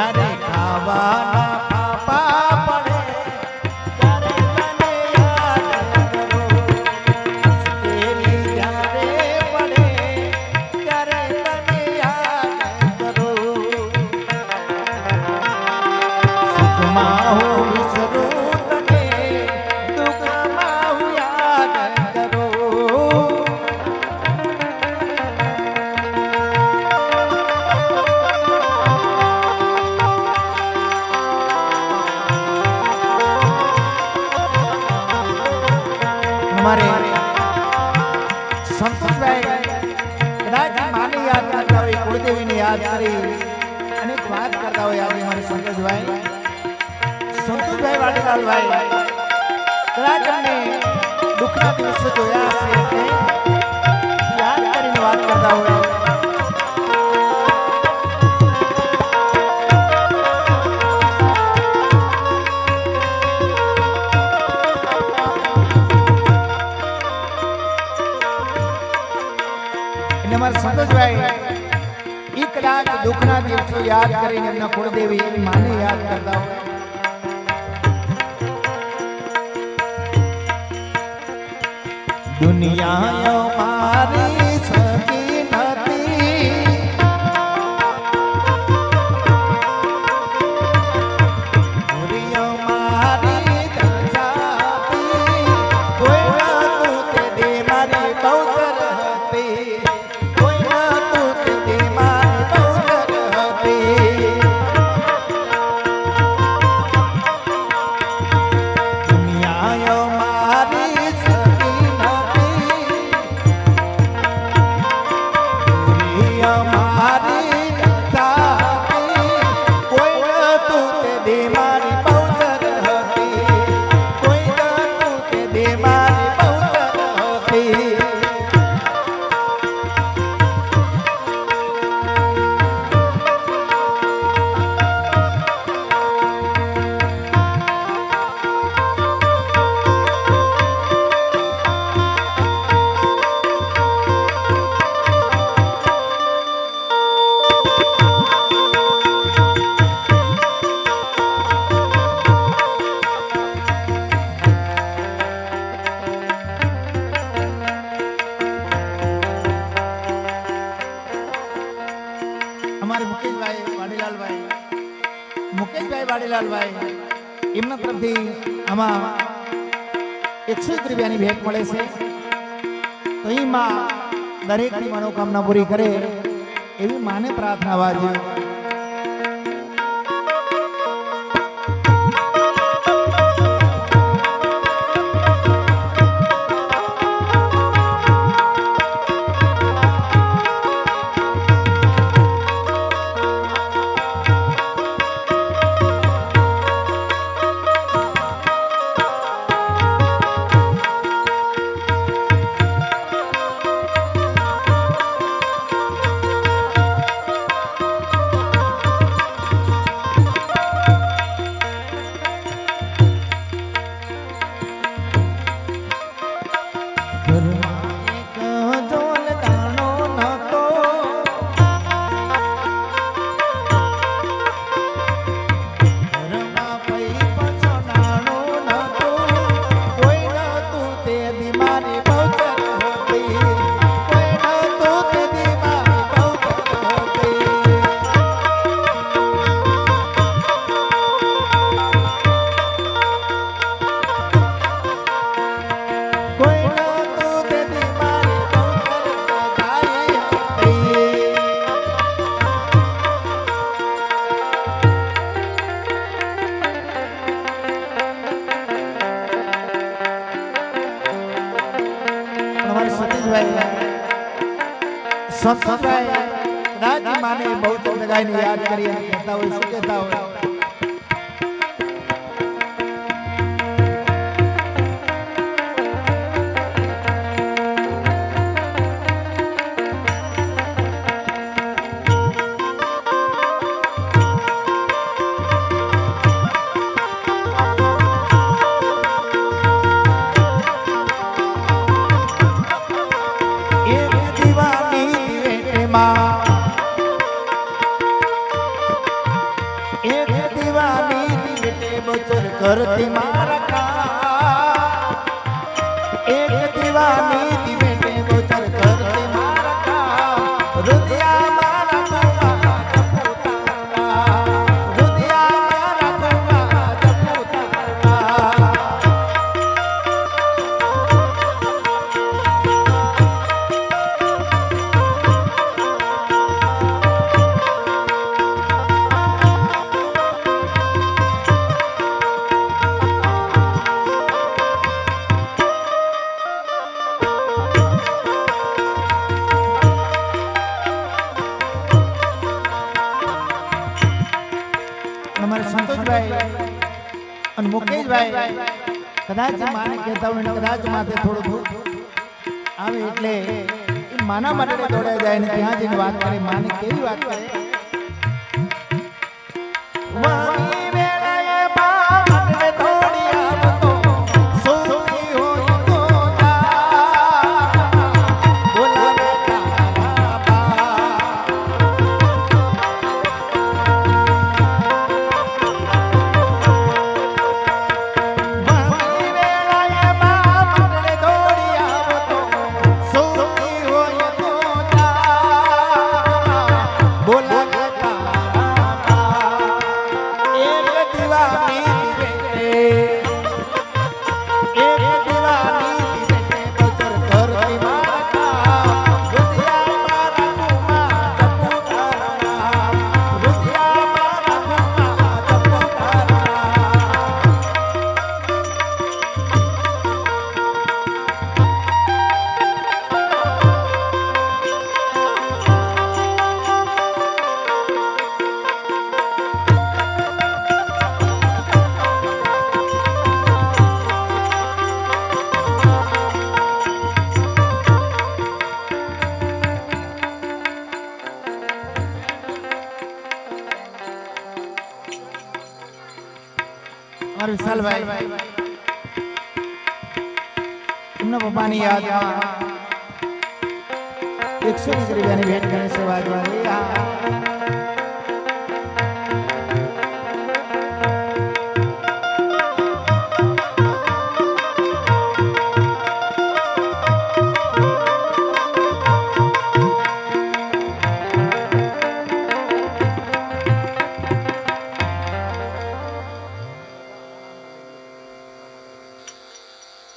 જ્યારે ખાવાના પાપા પડે ત્યારે તને યાદ કરો. મુશ્કેલી જ્યારે પડે ત્યારે તને યાદ કરો. સુખમાં હું વિસરું તને, દુઃખમાં હું યાદ કરું. हमारे संतोषભાઈ કદાચ માને યાદ કરતા હોય, કુળદેવીને યાદ કરી અનેક વાત કરતા હોય. આજે અમારે સંતોષભાઈ વાડીલાલભાઈ કદાચ અમને દુઃખના દિવસો જોયા હશે એટલે યાદ કરીને વાત કરતા હોય. સંતોષભાઈ ઈ કદાચ દુઃખના દિવસો યાદ કરીને એમના કુળદેવી માને યાદ કરતા હોય. દુનિયા મારી સકી નથી, દુનિયા મારી દશાતી, કોઈ નતું તે દે મારી બહુતર હતી. મુકેશભાઈ વાડીલાલભાઈ એમના તરફથી આમાં 101 રૂપિયાની ભેટ મળે છે. તો એ માં દરેકની મનોકામના પૂરી કરે એવી માને પ્રાર્થના વાજે. સંતોષભાઈ કદાચ માને બહુ જગાઈને યાદ કરી અને કહેતા હોય, શું કહેતા હોય? કરતી મારા કામ એક દીવાની દિવેટે ગોચર કરતી મારા કામ રુદિયા મારા કુવા જપુતારા રુદિયા મારા કુવા જપુતારા हमारे संतोषभाई और मुकेशभाई कदाच माने कहता હોય ને કદાચ માથે થોડું દુઃખ આવે એટલે એ માના માટે દોડાઈ જાય ને ત્યાં જઈને વાત કરે માને કેવી વાત કરે વાણી વેળાએ બાપને દોડી આવતો સુખી હોય તો જા બોલાવે તારા બા हमारे विशाल भाई तुमने पप्पानी यादમાં 100 ની ગરીબાની ભેટ કરે છે વાજવા